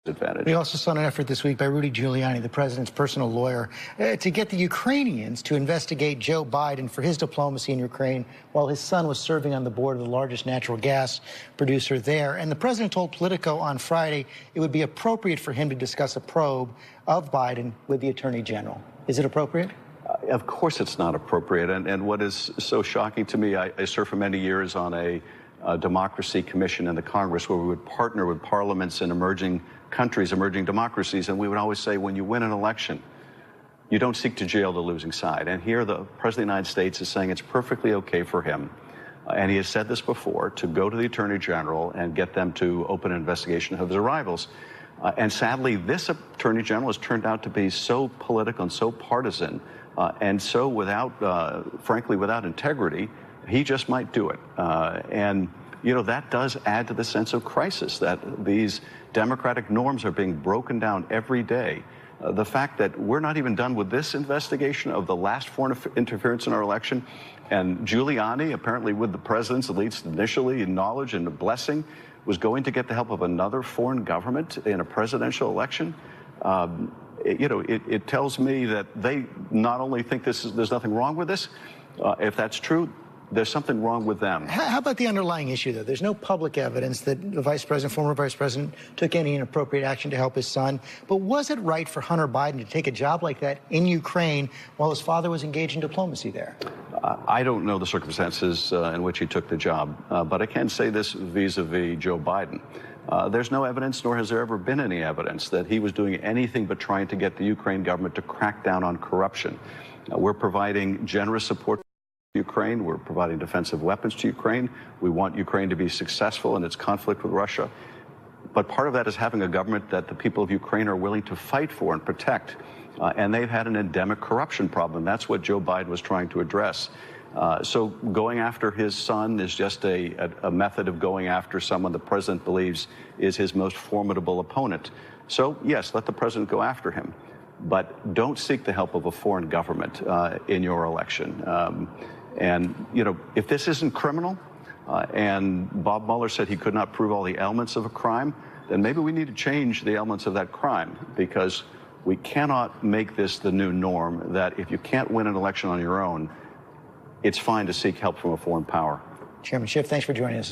advantage. We also saw an effort this week by Rudy Giuliani, the president's personal lawyer, to get the Ukrainians to investigate Joe Biden for his diplomacy in Ukraine while his son was serving on the board of the largest natural gas producer there. And the president told Politico on Friday it would be appropriate for him to discuss a probe of Biden with the attorney general. Is it appropriate? Of course it's not appropriate. And what is so shocking to me, I served for many years on a democracy commission in the Congress where we would partner with parliaments in emerging countries, emerging democracies, and we would always say, when you win an election, you don't seek to jail the losing side. And here the President of the United States is saying it's perfectly okay for him, and he has said this before, to go to the Attorney General and get them to open an investigation of his arrivals. And sadly, this Attorney General has turned out to be so political and so partisan and so frankly, without integrity, he just might do it. And you know, that does add to the sense of crisis, that these democratic norms are being broken down every day. The fact that we're not even done with this investigation of the last foreign interference in our election, and Giuliani, apparently with the president's, at least initially, in knowledge and a blessing, was going to get the help of another foreign government in a presidential election. You know, it tells me that they not only think there's nothing wrong with this, if that's true, there's something wrong with them. How about the underlying issue, though? There's no public evidence that the former vice president, took any inappropriate action to help his son. But was it right for Hunter Biden to take a job like that in Ukraine while his father was engaged in diplomacy there? I don't know the circumstances in which he took the job, but I can say this vis-a-vis Joe Biden. There's no evidence, nor has there ever been any evidence, that he was doing anything but trying to get the Ukraine government to crack down on corruption. We're providing generous support Ukraine. We're providing defensive weapons to Ukraine. We want Ukraine to be successful in its conflict with Russia. But part of that is having a government that the people of Ukraine are willing to fight for and protect. And they've had an endemic corruption problem. That's what Joe Biden was trying to address. So going after his son is just a method of going after someone the president believes is his most formidable opponent. So, yes, let the president go after him. But don't seek the help of a foreign government in your election. And, you know, if this isn't criminal, and Bob Mueller said he could not prove all the elements of a crime, then maybe we need to change the elements of that crime, because we cannot make this the new norm, that if you can't win an election on your own, it's fine to seek help from a foreign power. Chairman Schiff, thanks for joining us.